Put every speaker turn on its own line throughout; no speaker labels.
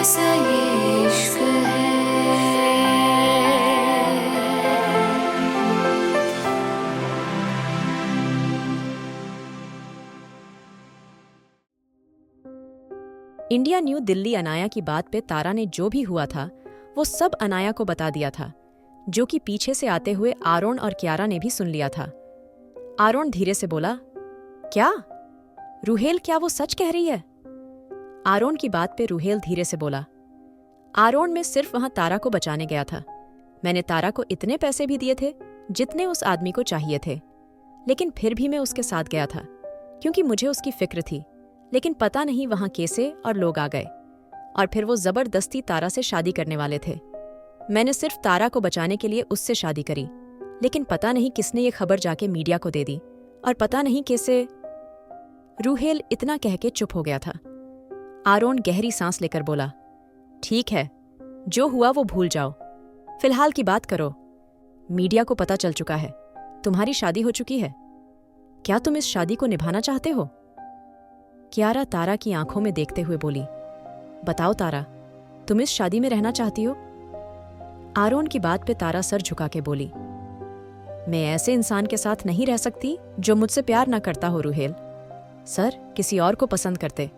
कैसा ये इश्क है।
इंडिया न्यू दिल्ली अनाया की बात पे तारा ने जो भी हुआ था वो सब अनाया को बता दिया था, जो कि पीछे से आते हुए आरोन और क्यारा ने भी सुन लिया था। आरोन धीरे से बोला, क्या रूहेल, क्या वो सच कह रही है? आरोन की बात पे रूहेल धीरे से बोला, आरोन मैं सिर्फ वहां तारा को बचाने गया था। मैंने तारा को इतने पैसे भी दिए थे जितने उस आदमी को चाहिए थे, लेकिन फिर भी मैं उसके साथ गया था क्योंकि मुझे उसकी फिक्र थी। लेकिन पता नहीं वहां कैसे और लोग आ गए और फिर वो जबरदस्ती तारा से शादी करने वाले थे। मैंने सिर्फ तारा को बचाने के लिए उससे शादी करी, लेकिन पता नहीं किसने ये खबर जाके मीडिया को दे दी और पता नहीं कैसे। रूहेल इतना कह के चुप हो गया था। आरोन गहरी सांस लेकर बोला, ठीक है, जो हुआ वो भूल जाओ, फिलहाल की बात करो। मीडिया को पता चल चुका है, तुम्हारी शादी हो चुकी है। क्या तुम इस शादी को निभाना चाहते हो? क्यारा तारा की आंखों में देखते हुए बोली, बताओ तारा, तुम इस शादी में रहना चाहती हो? आरोन की बात पे तारा सर झुका के बोली, मैं ऐसे इंसान के साथ नहीं रह सकती जो मुझसे प्यार ना करता हो रूहेल। सर किसी और को पसंद करते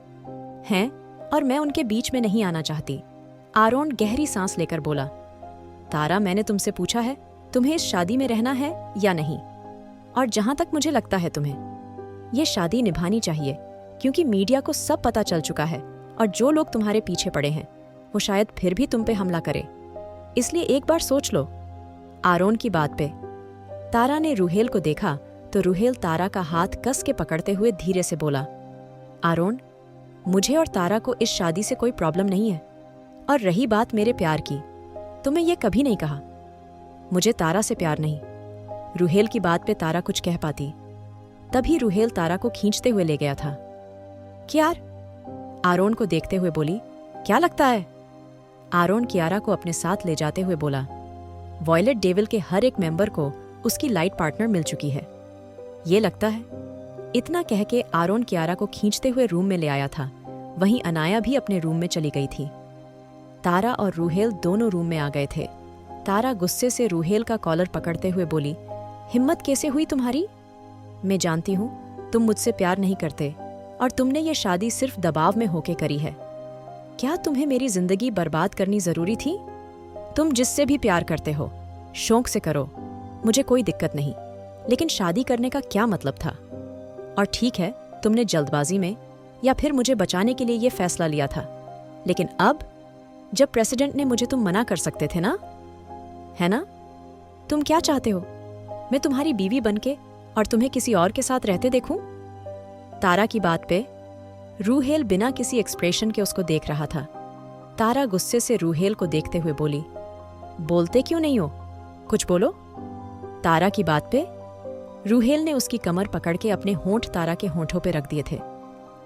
हैं और मैं उनके बीच में नहीं आना चाहती। आरोन गहरी सांस लेकर बोला, तारा, मैंने तुमसे पूछा है तुम्हें इस शादी में रहना है या नहीं, और जहां तक मुझे लगता है तुम्हें ये शादी निभानी चाहिए, क्योंकि मीडिया को सब पता चल चुका है और जो लोग तुम्हारे पीछे पड़े हैं वो शायद फिर भी तुम पे हमला करे। इसलिए एक बार सोच लो। आरोन की बात पे तारा ने रूहेल को देखा तो रूहेल तारा का हाथ कस के पकड़ते हुए धीरे से बोला, आरोन, मुझे और तारा को इस शादी से कोई प्रॉब्लम नहीं है। और रही बात मेरे प्यार की, तो मैं ये कभी नहीं कहा, मुझे तारा से प्यार नहीं। रूहेल की बात पे तारा कुछ कह पाती, तभी रूहेल तारा को खींचते हुए ले गया था। क्यार, आरोन को देखते हुए बोली, क्या लगता है? आरोन क्यारा को अपने साथ ले जाते हुए बोला, वॉयलेट डेविल के हर एक मेंबर को उसकी लाइट पार्टनर मिल चुकी है, ये लगता है। इतना कह के आरोन क्यारा को खींचते हुए रूम में ले आया था। वहीं अनाया भी अपने रूम में चली गई थी। तारा और रूहेल दोनों रूम में आ गए थे। तारा गुस्से से रूहेल का कॉलर पकड़ते हुए बोली, हिम्मत कैसे हुई तुम्हारी? मैं जानती हूँ तुम मुझसे प्यार नहीं करते और तुमने ये शादी सिर्फ दबाव में होके करी है। क्या तुम्हें मेरी जिंदगी बर्बाद करनी जरूरी थी? तुम जिससे भी प्यार करते हो शौक से करो, मुझे कोई दिक्कत नहीं, लेकिन शादी करने का क्या मतलब था? और ठीक है, तुमने जल्दबाजी में या फिर मुझे बचाने के लिए ये फैसला लिया था, लेकिन अब जब प्रेसिडेंट ने मुझे, तुम मना कर सकते थे ना, है ना? तुम क्या चाहते हो, मैं तुम्हारी बीवी बनके और तुम्हें किसी और के साथ रहते देखूं? तारा की बात पे रूहेल बिना किसी एक्सप्रेशन के उसको देख रहा था। तारा गुस्से से रूहेल को देखते हुए बोली, बोलते क्यों नहीं हो, कुछ बोलो। तारा की बात पे रूहेल ने उसकी कमर पकड़ के अपने होंठ तारा के होंठों पे रख दिए थे।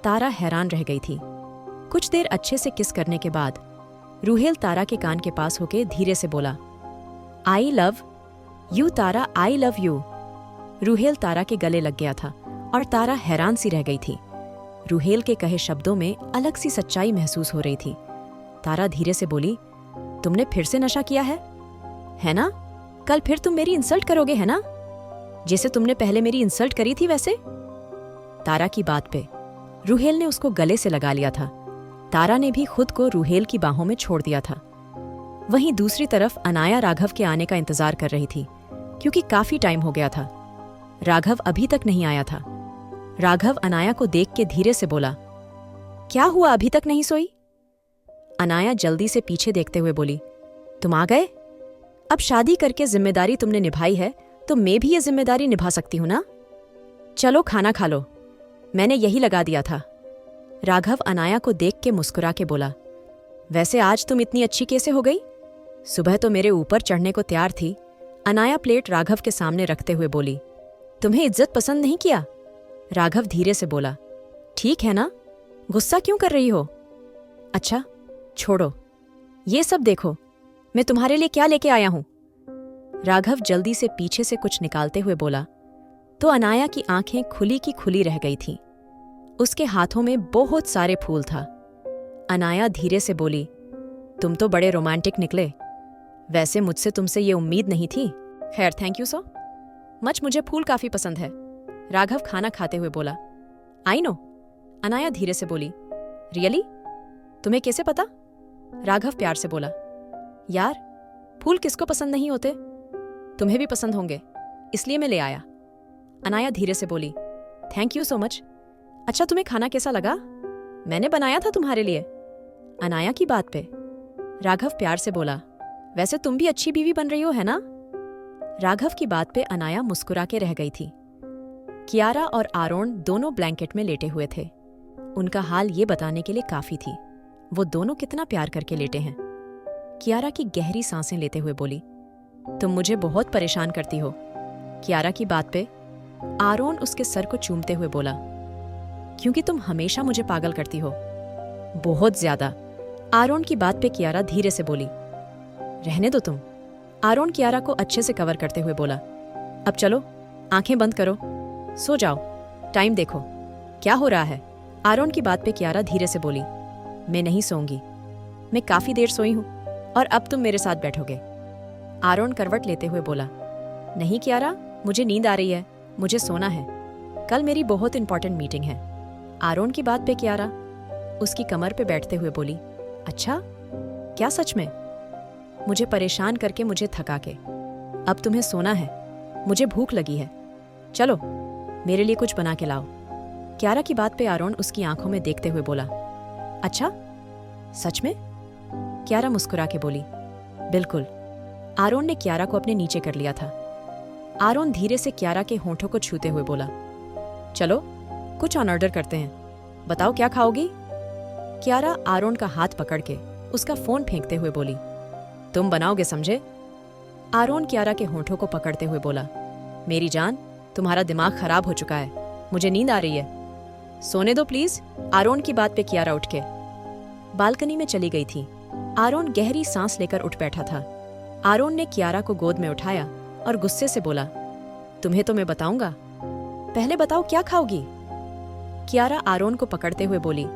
तारा हैरान रह गई थी। कुछ देर अच्छे से किस करने के बाद रूहेल तारा के कान के पास होके धीरे से बोला, I love you Tara, I love you. Ruhel Tara के गले लग गया था और तारा हैरान सी रह गई थी। रूहेल के कहे शब्दों में अलग सी सच्चाई महसूस हो रही थी। तारा धीरे से बोली, तुमने फिर से नशा किया है ना? कल फिर तुम मेरी इंसल्ट करोगे, है ना? जैसे तुमने पहले मेरी इंसल्ट करी थी वैसे। तारा की बात पे रूहेल ने उसको गले से लगा लिया था। तारा ने भी खुद को रूहेल की बाहों में छोड़ दिया था। वहीं दूसरी तरफ अनाया राघव के आने का इंतजार कर रही थी, क्योंकि काफी टाइम हो गया था। राघव अभी तक नहीं आया था। राघव अनाया को देख के धीरे से बोला, क्या हुआ, अभी तक नहीं सोई? अनाया जल्दी से पीछे देखते हुए बोली, तुम आ गए? अब शादी करके जिम्मेदारी तुमने निभाई है तो मैं भी ये जिम्मेदारी निभा सकती हूं ना? चलो खाना खा लो, मैंने यही लगा दिया था। राघव अनाया को देख के मुस्कुरा के बोला, वैसे आज तुम इतनी अच्छी कैसे हो गई? सुबह तो मेरे ऊपर चढ़ने को तैयार थी। अनाया प्लेट राघव के सामने रखते हुए बोली, तुम्हें इज्जत पसंद नहीं किया? राघव धीरे से बोला, ठीक है ना, गुस्सा क्यों कर रही हो? अच्छा छोड़ो, ये सब देखो मैं तुम्हारे लिए क्या लेके आया हूं। राघव जल्दी से पीछे से कुछ निकालते हुए बोला तो अनाया की आंखें खुली की खुली रह गई थीं। उसके हाथों में बहुत सारे फूल था। अनाया धीरे से बोली, तुम तो बड़े रोमांटिक निकले। वैसे मुझसे तुमसे ये उम्मीद नहीं थी। खैर, थैंक यू सो मच, मुझे फूल काफी पसंद है। राघव खाना खाते हुए बोला। आई नो, अनाया धीरे से बोली। रियली? तुम्हें कैसे पता? राघव प्यार से बोला। यार, फूल किसको पसंद नहीं होते? तुम्हें भी पसंद होंगे, इसलिए मैं ले आया। अनाया धीरे से बोली। Thank you so much. अच्छा, तुम्हें खाना कैसा लगा? मैंने बनाया था तुम्हारे लिए। अनाया की बात पे राघव प्यार से बोला। वैसे तुम भी अच्छी बीवी बन रही हो, है ना? राघव की बात पे अनाया मुस्कुरा के रह गई थी। कियारा और आरोन दोनों ब्लैंकेट में लेटे हुए थे। उनका हाल ये बताने के लिए काफी थी वो दोनों कितना प्यार करके लेटे हैं। कियारा की गहरी सांसें लेते हुए बोली, तुम मुझे बहुत परेशान करती हो। कियारा की बात पे आरोन उसके सर को चूमते हुए बोला, क्योंकि तुम हमेशा मुझे पागल करती हो, बहुत ज्यादा। आरोन की बात पे कियारा धीरे से बोली। रहने दो तुम। आरोन कियारा को अच्छे से कवर करते हुए बोला। अब चलो, आंखें बंद करो, सो जाओ, टाइम देखो। क्या हो रहा है? आरोन की बात पे कियारा धीरे से बोली। मैं नहीं सोऊंगी, मैं काफी देर सोई हूं और अब तुम मेरे साथ बैठोगे। आरोन करवट लेते हुए बोला। नहीं कियारा, मुझे नींद आ रही है, मुझे सोना है, कल मेरी बहुत इंपॉर्टेंट मीटिंग है। आरोन की बात पे कियारा उसकी कमर पे बैठते हुए बोली। अच्छा, क्या सच में? मुझे परेशान करके मुझे थका के अब तुम्हें सोना है, मुझे भूख लगी है, चलो मेरे लिए कुछ बना के लाओ। कियारा की बात पे आरोन उसकी आंखों में देखते हुए बोला। अच्छा, सच में? कियारा मुस्कुरा के बोली। बिल्कुल। आरोन ने कियारा को अपने नीचे कर लिया था। आरोन धीरे से कियारा के होंठों को छूते हुए बोला, चलो कुछ ऑन ऑर्डर करते हैं, बताओ क्या खाओगी? कियारा आरोन का हाथ पकड़ के उसका फोन फेंकते हुए बोली। तुम बनाओगे, समझे? आरोन कियारा के होंठों को पकड़ते हुए बोला। मेरी जान, तुम्हारा दिमाग खराब हो चुका है, मुझे नींद आ रही है, सोने दो प्लीज। आरोन की बात पे कियारा उठ के बालकनी में चली गई थी। आरोन गहरी सांस लेकर उठ बैठा था। आरोन ने कियारा को गोद में उठाया और गुस्से से बोला, तुम्हें तो मैं बताऊंगा, पहले बताओ क्या खाओगी? कियारा आरोन को पकड़ते हुए बोली,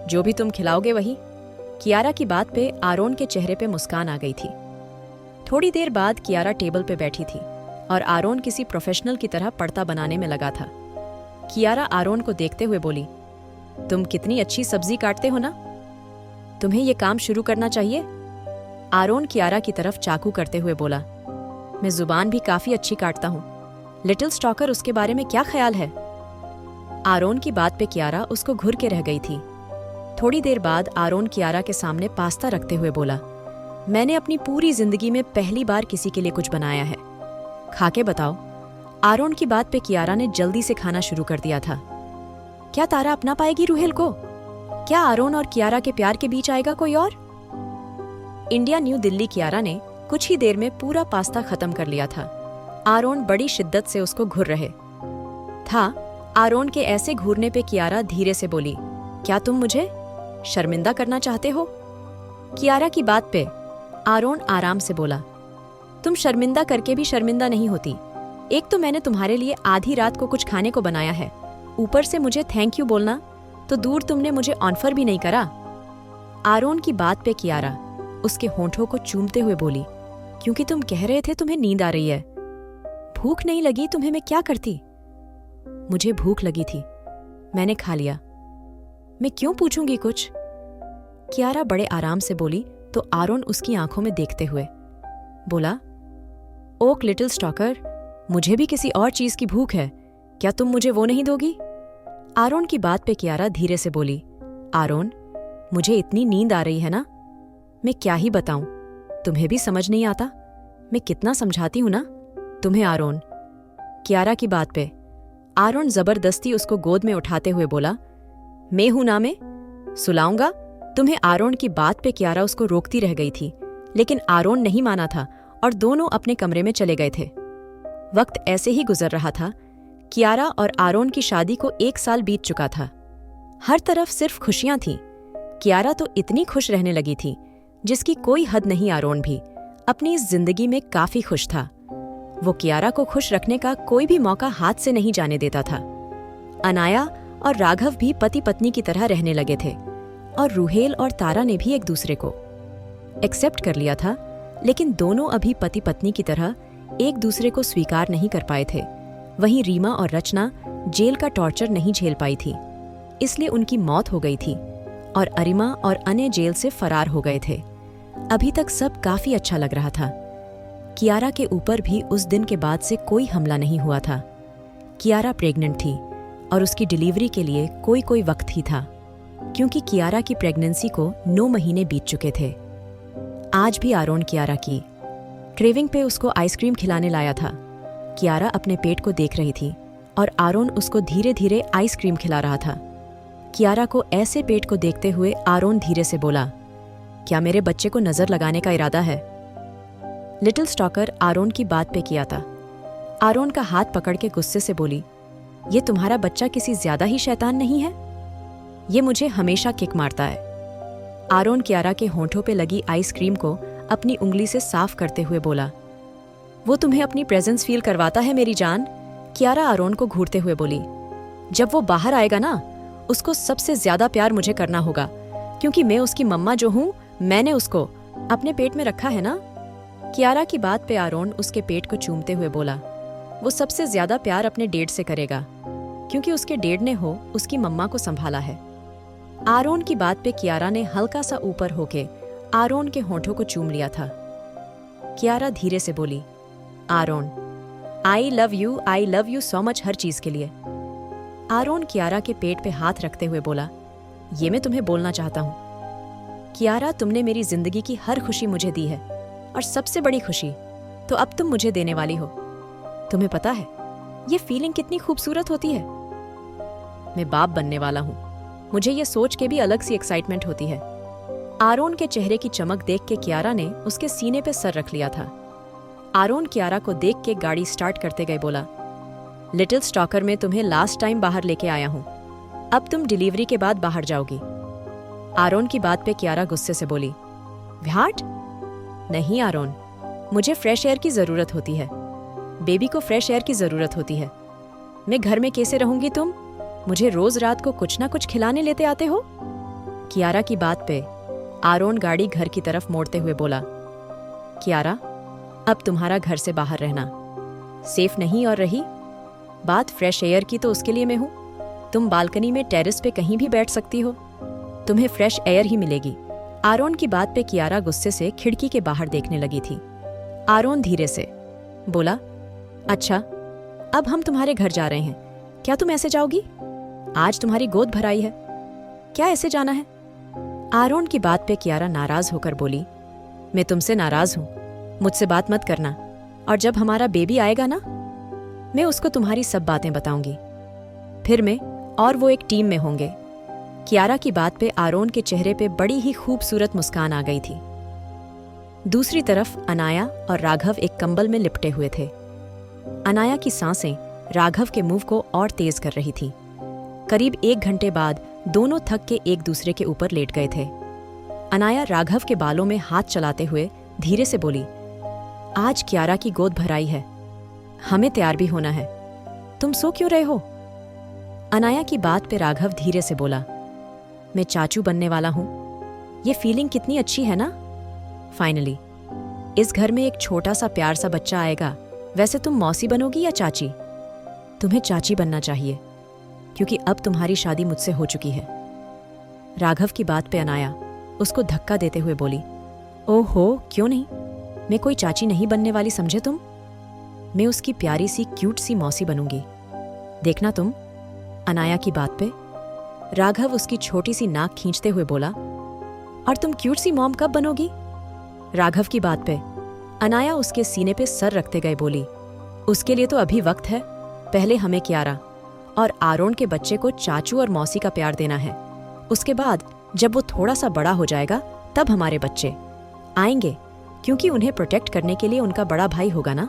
जो भी तुम खिलाओगे वही। कियारा की बात पे आरोन के चेहरे पे मुस्कान आ गई थी। थोड़ी देर बाद कियारा टेबल पे बैठी थी और आरोन किसी प्रोफेशनल की तरह पड़ता बनाने में लगा था। कियारा आरोन को देखते हुए बोली, तुम कितनी अच्छी सब्जी काटते हो ना, तुम्हें ये काम शुरू करना चाहिए। आरोन कियारा की तरफ चाकू करते हुए बोला, मैं जुबान भी काफी अच्छी काटता हूँ, लिटिल स्टॉकर उसके बारे में क्या ख्याल है? आरोन की बात पे कियारा उसको घूर के रह गई थी। थोड़ी देर बाद आरोन कियारा के सामने पास्ता रखते हुए बोला, मैंने अपनी पूरी जिंदगी में पहली बार किसी के लिए कुछ बनाया है, खा के बताओ। आरोन की बात पे कियारा ने जल्दी से खाना शुरू कर दिया था। क्या तारा अपना पाएगी रूहेल को? क्या आरोन और कियारा के प्यार के बीच आएगा कोई और? इंडिया न्यू दिल्ली कियारा ने कुछ ही देर में पूरा पास्ता खत्म कर लिया था। आरोन बड़ी शिद्दत से उसको घूर रहे था। आरोन के ऐसे घूरने पे कियारा धीरे से बोली, क्या तुम मुझे शर्मिंदा करना चाहते हो? कियारा की बात पे आरोन आराम से बोला, तुम शर्मिंदा करके भी शर्मिंदा नहीं होती। एक तो मैंने तुम्हारे लिए आधी रात को कुछ खाने को बनाया है, ऊपर से मुझे थैंक यू बोलना तो दूर, तुमने मुझे ऑफर भी नहीं करा। आरोन की बात पे कियारा उसके होंठों को चूमते हुए बोली, क्योंकि तुम कह रहे थे तुम्हें नींद आ रही है। भूख नहीं लगी तुम्हें मैं क्या करती? मुझे भूख लगी थी, मैंने खा लिया, मैं क्यों पूछूंगी कुछ? कियारा बड़े आराम से बोली तो आरोन उसकी आंखों में देखते हुए बोला, ओक लिटिल स्टॉकर, मुझे भी किसी और चीज की भूख है, क्या तुम मुझे वो नहीं दोगी? आरोन की बात पे कियारा धीरे से बोली, आरोन, मुझे इतनी नींद आ रही है ना, मैं क्या ही बताऊं, तुम्हें भी समझ नहीं आता, मैं कितना समझाती हूं ना तुम्हें। आरोन कियारा की बात पे आरोन जबरदस्ती उसको गोद में उठाते हुए बोला, मैं हूं ना, मैं सुलाऊंगा तुम्हें। आरोन की बात पे कियारा उसको रोकती रह गई थी, लेकिन आरोन नहीं माना था और दोनों अपने कमरे में चले गए थे। वक्त ऐसे ही गुजर रहा था। कियारा और आरोन की शादी को 1 साल बीत चुका था। हर तरफ सिर्फ खुशियां थीं। कियारा तो इतनी खुश रहने लगी थी जिसकी कोई हद नहीं। आरोन भी अपनी इस जिंदगी में काफी खुश था। वो कियारा को खुश रखने का कोई भी मौका हाथ से नहीं जाने देता था। अनाया और राघव भी पति पत्नी की तरह रहने लगे थे और रूहेल और तारा ने भी एक दूसरे को एक्सेप्ट कर लिया था, लेकिन दोनों अभी पति पत्नी की तरह एक दूसरे को स्वीकार नहीं कर पाए थे। वहीं रीमा और रचना जेल का टॉर्चर नहीं झेल पाई थी, इसलिए उनकी मौत हो गई थी और अरिमा और अनय जेल से फरार हो गए थे। अभी तक सब काफी अच्छा लग रहा था। कियारा के ऊपर भी उस दिन के बाद से कोई हमला नहीं हुआ था। कियारा प्रेग्नेंट थी और उसकी डिलीवरी के लिए कोई वक्त ही था, क्योंकि कियारा की प्रेगनेंसी को 9 महीने बीत चुके थे। आज भी आरोन कियारा की क्रेविंग पे उसको आइसक्रीम खिलाने लाया था। कियारा अपने पेट को देख रही थी और आरोन उसको धीरे धीरे आइसक्रीम खिला रहा था। कियारा को ऐसे पेट को देखते हुए आरोन धीरे से बोला, क्या मेरे बच्चे को नजर लगाने का इरादा है? लिटिल स्टॉकर आरोन की बात पे किया था। आरोन का हाथ पकड़ के गुस्से से बोली, ये तुम्हारा बच्चा किसी ज्यादा ही शैतान नहीं है? ये मुझे हमेशा किक मारता है। आरोन कियारा के होंठों पे लगी आइसक्रीम को अपनी उंगली से साफ करते हुए बोला, वो तुम्हें अपनी प्रेजेंस फील करवाता है मेरी जान। कियारा आरोन को घूरते हुए बोली, जब वो बाहर आएगा ना, उसको सबसे ज्यादा प्यार मुझे करना होगा, क्योंकि मैं उसकी मम्मा जो हूँ, मैंने उसको अपने पेट में रखा है ना। कियारा की बात पे आरोन उसके पेट को चूमते हुए बोला, वो सबसे ज्यादा प्यार अपने डैड से करेगा, क्योंकि उसके डैड ने उसकी मम्मा को संभाला है। आरोन की बात पे कियारा ने हल्का सा ऊपर होके आरोन के होंठों को चूम लिया था। कियारा धीरे से बोली, Aaron I love you so much हर चीज के लिए। आरोन कियारा के पेट पे हाथ रखते हुए बोला, ये मैं तुम्हें बोलना चाहता हूँ। कियारा, तुमने मेरी जिंदगी की हर खुशी मुझे दी है, और सबसे बड़ी खुशी तो अब तुम मुझे देने वाली हो। तुम्हें पता है ये फीलिंग कितनी खूबसूरत होती है? मैं बाप बनने वाला हूँ, मुझे ये सोच के भी अलग सी एक्साइटमेंट होती है। आरोन के चेहरे की चमक देख के कियारा ने उसके सीने पे सर रख लिया था। आरोन कियारा को देख के गाड़ी स्टार्ट करते गए बोला, लिटिल स्टॉकर, मैं तुम्हें लास्ट टाइम बाहर लेके आया हूँ, अब तुम डिलीवरी के बाद बाहर जाओगी। आरोन की बात पे कियारा गुस्से से बोली, व्हाट? नहीं आरोन, मुझे फ्रेश एयर की जरूरत होती है, बेबी को फ्रेश एयर की जरूरत होती है। मैं घर में कैसे रहूंगी? तुम मुझे रोज रात को कुछ ना कुछ खिलाने लेते आते हो। कियारा की बात पे आरोन गाड़ी घर की तरफ मोड़ते हुए बोला, कियारा, अब तुम्हारा घर से बाहर रहना सेफ नहीं, और रही बात फ्रेश एयर की तो उसके लिए मैं हूं। तुम बालकनी में टेरेस पे कहीं भी बैठ सकती हो, तुम्हें फ्रेश एयर ही मिलेगी। आरोन की बात पे कियारा गुस्से से खिड़की के बाहर देखने लगी थी। आरोन धीरे से बोला, अच्छा, अब हम तुम्हारे घर जा रहे हैं, क्या तुम ऐसे जाओगी? आज तुम्हारी गोद भराई है, क्या ऐसे जाना है? आरोन की बात पे कियारा नाराज होकर बोली, मैं तुमसे नाराज हूं, मुझसे बात मत करना, और जब हमारा बेबी आएगा ना, मैं उसको तुम्हारी सब बातें बताऊंगी, फिर मैं और वो एक टीम में होंगे। कियारा की बात पे आरोन के चेहरे पे बड़ी ही खूबसूरत मुस्कान आ गई थी। दूसरी तरफ अनाया और राघव एक कंबल में लिपटे हुए थे। अनाया की सांसें राघव के मूव को और तेज कर रही थी। करीब 1 घंटे बाद दोनों थक के एक दूसरे के ऊपर लेट गए थे। अनाया राघव के बालों में हाथ चलाते हुए धीरे से बोली, आज कियारा की गोद भराई है, हमें तैयार भी होना है, तुम सो क्यों रहे हो? अनाया की बात पे राघव धीरे से बोला, मैं चाचू बनने वाला हूं, ये फीलिंग कितनी अच्छी है ना। फाइनली इस घर में एक छोटा सा प्यार सा बच्चा आएगा। वैसे तुम मौसी बनोगी या चाची? तुम्हें चाची बनना चाहिए, क्योंकि अब तुम्हारी शादी मुझसे हो चुकी है। राघव की बात पे अनाया उसको धक्का देते हुए बोली, ओहो, क्यों नहीं, मैं कोई चाची नहीं बनने वाली समझे तुम। मैं उसकी प्यारी सी क्यूट सी मौसी बनूंगी, देखना तुम। अनाया की बात पे राघव उसकी छोटी सी नाक खींचते हुए बोला, और तुम क्यूट सी मॉम कब बनोगी? राघव की बात पे अनाया उसके सीने पे सर रखते गए बोली, उसके लिए तो अभी वक्त है, पहले हमें कियारा और आरोन के बच्चे को चाचू और मौसी का प्यार देना है। उसके बाद जब वो थोड़ा सा बड़ा हो जाएगा तब हमारे बच्चे आएंगे, क्योंकि उन्हें प्रोटेक्ट करने के लिए उनका बड़ा भाई होगा ना।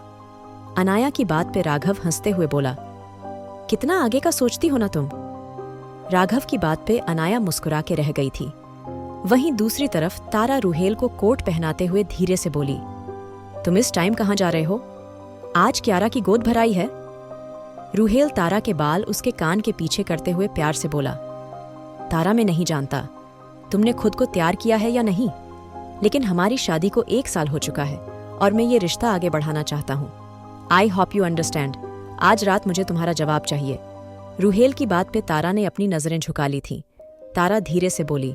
अनाया की बात पे राघव हंसते हुए बोला, कितना आगे का सोचती हो ना तुम। राघव की बात पे अनाया मुस्कुरा के रह गई थी। वहीं दूसरी तरफ तारा रूहेल को कोट पहनाते हुए धीरे से बोली, तुम इस टाइम कहाँ जा रहे हो? आज कियारा की गोद भराई है। रूहेल तारा के बाल उसके कान के पीछे करते हुए प्यार से बोला, तारा, मैं नहीं जानता तुमने खुद को तैयार किया है या नहीं, लेकिन हमारी शादी को 1 साल हो चुका है और मैं ये रिश्ता आगे बढ़ाना चाहता हूँ। I hope you understand. आज रात मुझे तुम्हारा जवाब चाहिए। रूहेल की बात पे तारा ने अपनी नजरें झुका ली थीं। तारा धीरे से बोली,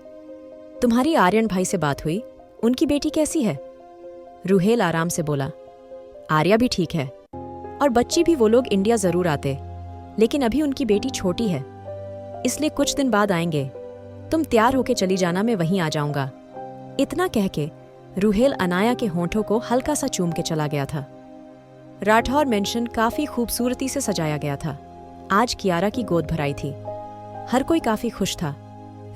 तुम्हारी आर्यन भाई से बात हुई? उनकी बेटी कैसी है? रूहेल आराम से बोला, आर्या भी ठीक है और बच्ची भी। वो लोग इंडिया जरूर आते, लेकिन अभी उनकी बेटी छोटी है, इसलिए कुछ दिन बाद आएंगे। तुम तैयार होके चली जाना, मैं वहीं आ जाऊंगा। इतना कह के रूहेल अनाया के होंठों को हल्का सा चूम के चला गया था। राठौर मेंशन काफी खूबसूरती से सजाया गया था। आज कियारा की गोद भराई थी। हर कोई काफी खुश था।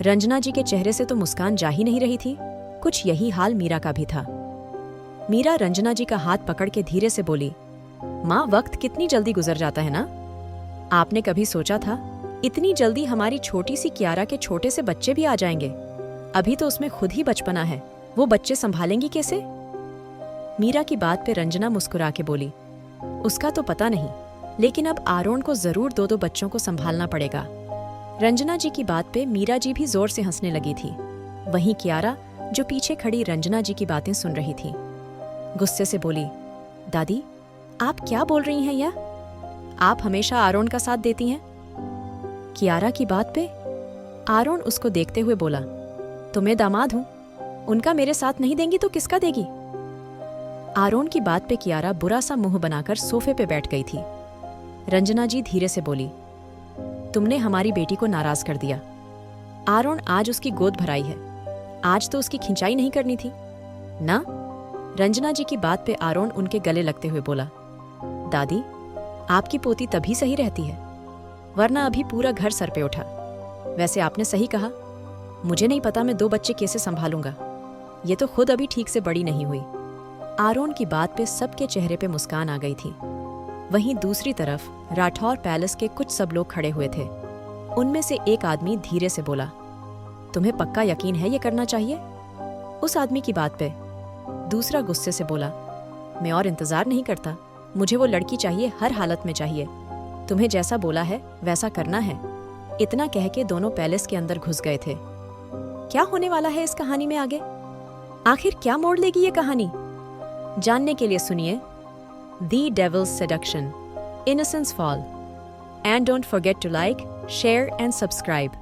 रंजना जी के चेहरे से तो मुस्कान जा ही नहीं रही थी। कुछ यही हाल मीरा का भी था। मीरा रंजना जी का हाथ पकड़ के धीरे से बोली, माँ, वक्त कितनी जल्दी गुजर जाता है ना। आपने कभी सोचा था इतनी जल्दी हमारी छोटी सी कियारा के छोटे से बच्चे भी आ जाएंगे? अभी तो उसमें खुद ही बचपना है, वो बच्चे संभालेंगी कैसे? मीरा की बात पे रंजना मुस्कुरा के बोली, उसका तो पता नहीं, लेकिन अब आरोन को जरूर 2-2 बच्चों को संभालना पड़ेगा। रंजना जी की बात पे मीरा जी भी जोर से हंसने लगी थी। वहीं कियारा, जो पीछे खड़ी रंजना जी की बातें सुन रही थी, गुस्से से बोली, दादी, आप क्या बोल रही हैं यह? आप हमेशा आरोन का साथ देती हैं। कियारा की बात पे आरोन उसको देखते हुए बोला, तो मैं दामाद हूं, उनका मेरे साथ नहीं देंगी तो किसका देगी? आरोन की बात पे कियारा बुरा सा मुंह बनाकर सोफे पे बैठ गई थी। रंजना जी धीरे से बोली, तुमने हमारी बेटी को नाराज कर दिया। आरोन आज उसकी गोद भराई है, आज तो उसकी खिंचाई नहीं करनी थी ना? रंजना जी की बात पे आरोन उनके गले लगते हुए बोला, दादी, आपकी पोती तभी सही रहती है, वरना अभी पूरा घर सर पे उठा। वैसे आपने सही कहा, मुझे नहीं पता मैं 2 बच्चे कैसे संभालूंगा, ये तो खुद अभी ठीक से बड़ी नहीं हुई। आरोन की बात पे सबके चेहरे पे मुस्कान आ गई थी। वहीं दूसरी तरफ राठौर पैलेस के कुछ सब लोग खड़े हुए थे। उनमें से एक आदमी धीरे से बोला, तुम्हें पक्का यकीन है ये करना चाहिए? उस आदमी की बात पे दूसरा गुस्से से बोला, मैं और इंतजार नहीं करता, मुझे वो लड़की चाहिए, हर हालत में चाहिए। तुम्हें जैसा बोला है वैसा करना है। इतना कह के दोनों पैलेस के अंदर घुस गए थे। क्या होने वाला है इस कहानी में आगे? आखिर क्या मोड़ लेगी ये कहानी? जानने के लिए सुनिए The Devil's Seduction, Innocence Fall, and don't forget to like, share and subscribe.